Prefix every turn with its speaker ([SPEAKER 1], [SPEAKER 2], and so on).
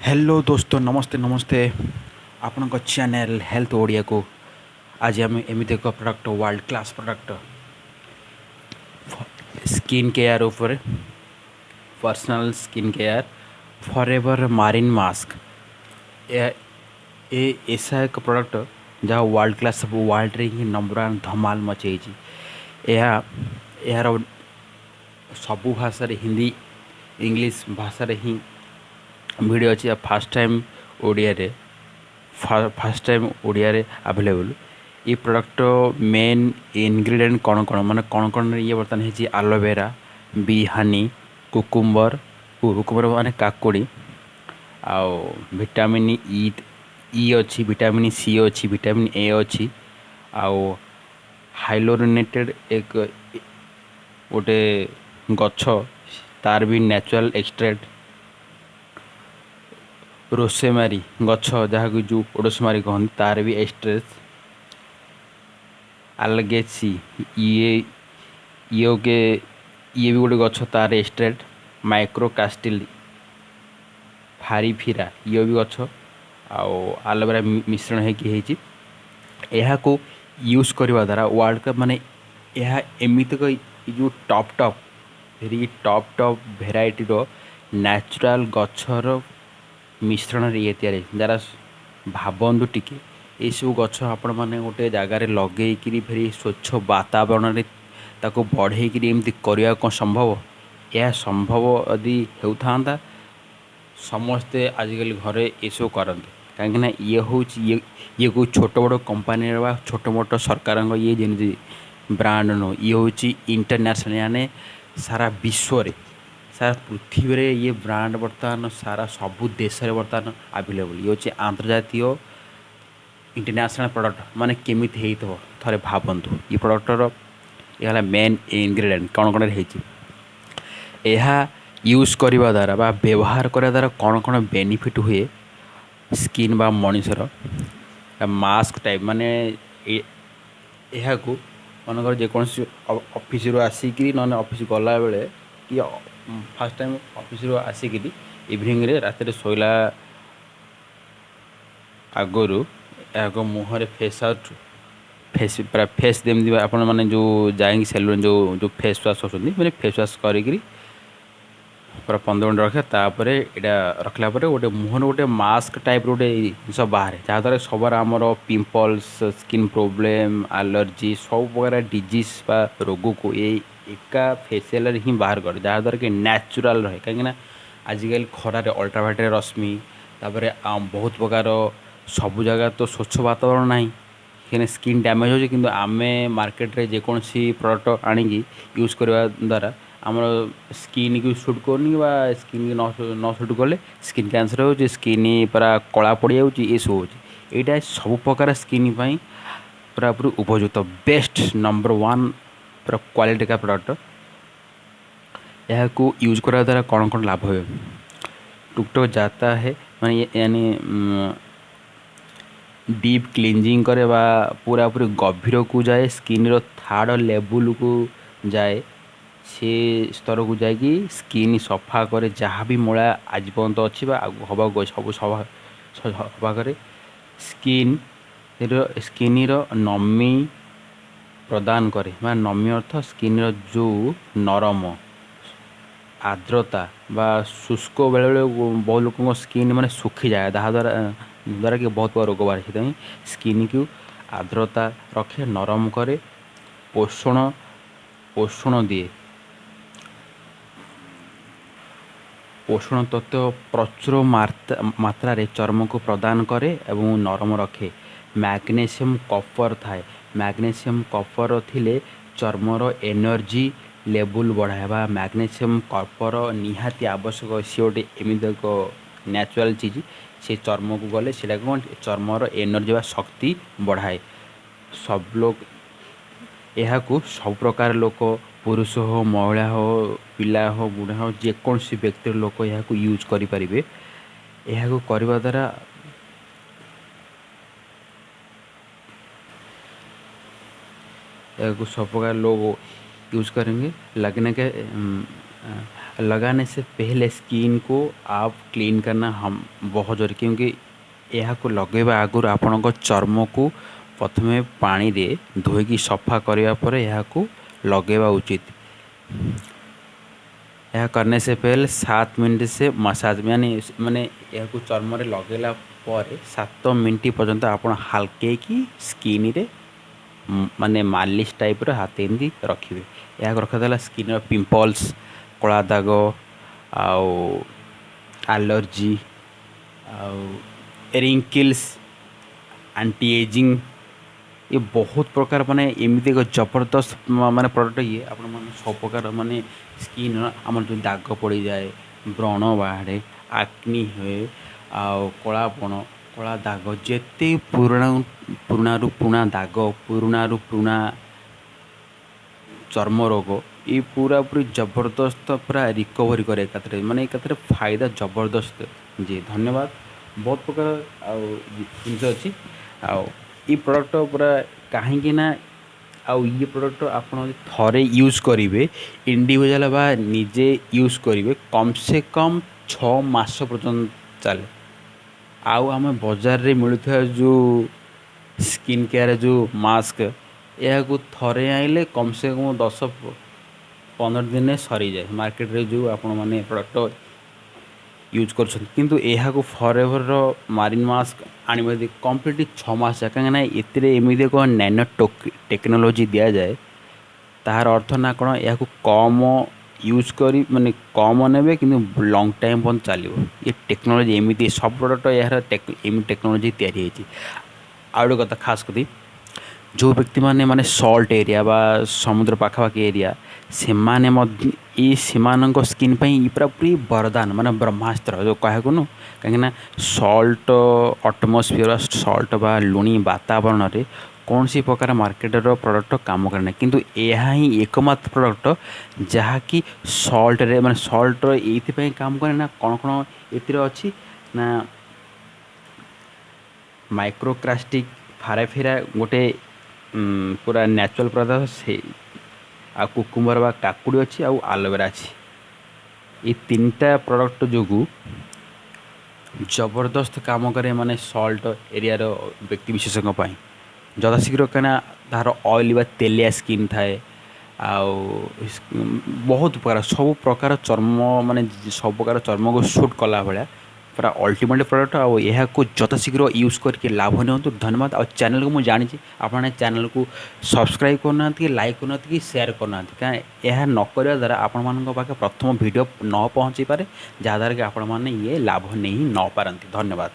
[SPEAKER 1] Hello दोस्तों, नमस्ते नमस्ते। आपण चैनल हेल्थ ओडिया को आज आम एमती एक product world class product skin care उपर personal skin care forever marine mask ऐसा एक प्रोडक्ट जहाँ वर्ल्ड क्लास सब वर्ल्ड रे ही नंबर वन धमाल मचई यार सबू भाषा हिंदी इंग्लिश भाषा ही वीडियो अच्छी फास्ट टाइम ओडिया रे फास्ट टाइम ओडिया रे अवेलेबल। ये प्रोडक्ट मेन इनग्रेडिएंट कौन कौन माने कौन कौन ये बर्तन है aloe vera B Honey cucumber cucumber माने काकुड़ी आउ विटामिन ई अच्छी विटामिन सी अच्छी विटामिन ए अच्छी आउ हाइलोरिनेटेड एक गोटे गछ तार भी नेचुरल एक्सट्रैक्ट रोसेमारी गछ जहाँ जो ओडोसमारी कहते तार भी एक्सट्रेस आलगेसी ये के ये भी गोटे गछ तार एक्सट्रेट माइक्रो कास्टिल फारीफिरा ये भी गछ आलोवेरा मिश्रण होती को यूज करने द्वारा वर्ल्ड कप माने यह एमती जो टॉप टॉप भेरी टॉप टॉप भेराइटी नेचुरल गछर मिश्रण ये तैयारी जरा भावतु टिके ये सब गछ आपण मैंने गोटे जगार लगे फेरी स्वच्छ वातावरण में ताको बढ़े एमती करने कौन संभव यह संभव यदि होता समस्ते आजिकल घरे ये सब करते कहीं ये हूँ ये को छोट बड़ कंपानी छोट मोट सरकार ये जमी ब्रांड नो ये हूँ इंटरनेशनल यानी सारा विश्व रे सारा पृथ्वी रे ये ब्रांड बर्तमान सारा सबू देश में बर्तमान अवेलेबल ये हूँ आंतर्जातीय इंटरनेशनल प्रोडक्ट माने केमिति हेइथबो थरे भावंतु ये प्रोडक्टर ये मेन इनग्रेडिएंट कौन कौन यूज करने द्वारा बा व्यवहार करने द्वारा कौन कौन बेनिफिट हुए स्किन बा मनुष्यर मास्क टाइप माने यह को मनकर जेकोसी ऑफिस रो आसिक न ऑफिस गला बेले कि फास्ट टाइम ऑफिस रो आसिक इवनिंग रे रात रे सोइला आगरू या मुहर फेस आउट फेस पूरा फेस देमती आपण मैंने जो जाएंगे सेलून जो जो फेस वाश होती मैंने फेस वाश करी पूरा 15 मिनट रखे तापर यहाँ रखला गोटे मुहर गोटे मास्क टाइप गोटे जिन बाहर जहाँद्वारा सब आमर पिंपल्स स्किन प्रोब्लेम एलर्जी सब प्रकार डिजीज बा रोग को ये एका फेसियल ही बाहर करे जहाँद्वारा कि नेचुरल रहे कहीं आजिकल खरार अल्ट्राभायोलेट रश्मि तापर बहुत प्रकार सबू जगह तो स्वच्छ वातावरण ना कहीं स्किन डैमेज हो कि आम मार्केट रे जेकोसी प्रोडक्ट आनिकी यूज करने द्वारा आम स्किन की सुट करनी स्किन की न सुट कले स्किन कैंसर हो स्किन पूरा कला पड़ जा सब हो यहाँ सब प्रकार स्किन पूरा पूरी उपयुक्त बेस्ट नंबर वन पूरा क्वालिटी का प्रोडक्ट यह को यूज करने द्वारा कौन कौन लाभ हुए टुकटुक जाता है माने यानी डीप क्लींजिंग करे बा पूरा पूरी गभीर को जाए स्किन रो थर्ड लेवल को जाए से स्तर को जाकि स्किन सफा करे जहाँ भी मूला आज पर्यंत अच्छी हवा सब सफा करे स्किन स्किन नमी प्रदान करे नमी अर्थ स्किन जो नरम आर्द्रता बा शुष्क बेले बेले बहुत लोगों स्किन माने सुखी जाए जहाँ द्वारा कि बहुत रोग बाहर से स्किन को आर्द्रता रखे नरम करे पोषण पोषण दिए पोषण तत्व प्रचुर मात्रा रे चर्म को प्रदान करे एवं नरम रखे मैग्नेशियम कपर थाए मैग्नेशियम कपर थिले चर्मर एनर्जी लेवल बढ़ावा मैग्नेशियम कपर निहाती आवश्यक सी गोटे एमती एक नेचुरल चीज से चर्म को गले से चर्मर एनर्जी व शक्ति बढ़ाए सब लोग यह को सब प्रकार लोक पुरुष हो महिला हो पिला हो बुढ़ा हो जेकोसी व्यक्ति लोक यह को यूज करें यह करने द्वारा यह को सब प्रकार लोग यूज करेंगे लगने के लगाने से पहले स्किन को आप क्लीन करना हम बहुत जरूरी, क्योंकि यह लगेवा आगुरी आपण चर्म को प्रथमे पानी रे धोईकी सफा करने पर यह लगेवा उचित। यह करने से पहले 7 मिनट से मसाज माने माने यह चर्म रे लगेला पर 7 मिनट पर्यंत आप हल्के की स्किन रे माने मालिश टाइप रो हाथ एमती रखिए। यह रखाला स्किन पिंपल्स, कला दाग, आउ एलर्जी, आउ रिंकल्स, एंटी एजिंग, ये बहुत प्रकार माने एमती एक जबरदस्त माने प्रोडक्ट। ये आपण माने सब प्रकार माने स्किन आम जो दाग पड़ जाए, व्रण बाहर, आक्नी हुए, कलापण, कला दाग, जिते पुराणा पुराणा दाग, पुराणा चर्म रोग, ये पूरा पूरी जबरदस्त पूरा रिकवरी करे एकाथरे, माने एकाथरे फायदा जबरदस्त जी। धन्यवाद। बहुत प्रकार जिनस अच्छी ये प्रोडक्ट पूरा कहीं ना ये प्रोडक्ट आप थरे यूज करेंगे इंडिविजुअल बा निजे यूज करेंगे कम से कम 6 मास पर्यंत चले। आम बाजार रे मिलुवा जो स्किन केयर जो मास्क यह थरे आइले कम से कम 10-15 दिन सरी जाए मार्केट रे जो आपण माने प्रोडक्ट यूज कर, किंतु यह फॉरएवर मारिन मास्क आने कम्प्लीट 6 मास कहीं एमती एक नैनो टेक्नोलोजी दि जाए तार अर्थ ना कौन यह कम यूज करी माने कम ने कि लंग टाइम पर्यंत चलो। ये टेक्नोलोजी एमती सब प्रोडक्ट यार टेक्नोलोजी तैयारी आउ गोटे कथा खास कर जो व्यक्ति माने माने सॉल्ट एरिया बा समुद्र पाखापाखि एरिया से स्किन पूरा पूरी वरदान माने ब्रह्मास्त्र जो कह कहीं सॉल्ट अटमोस्फियर सॉल्ट बा लुणी वातावरण में कौन सी प्रकार मार्केटर प्रोडक्ट काम करना, किंतु यह ही एकमात्र प्रोडक्ट जहाँकि सॉल्ट रे माने सॉल्ट ये काम करे ना कौन कौन ये अच्छी ना माइक्रोक्रास्टिक फाराफिरा गोटे पूरा नेचुरल पदार्थ से आ कुकुम्बर बा काकुड़ी अच्छी आउ एलोवेरा अच्छी। ये 3टा प्रोडक्ट जो जबरदस्त काम करे माने सॉल्ट एरिया व्यक्ति विशेषज्ञ जथाशीघ्र कहीं तार ऑयल बा तेलिया स्किन थाए बहुत प्रकार सब प्रकार चर्म माने सब प्रकार चर्म को सूट कला भाया पूरा अल्टीमेट प्रोडक्ट यह जथाशीघ्र यूज करके लाभ नियंतु। धन्यवाद। और चैनल को मुझे जानी आपने चैनल को सब्सक्राइब करना कि लाइक करना कि शेयर करना कहीं यह नक द्वारा आपण पाखे प्रथम वीडियो न पहुँची पारे जहाँद्वारा कि आपण मैंने ये लाभ नहीं न पारती। धन्यवाद।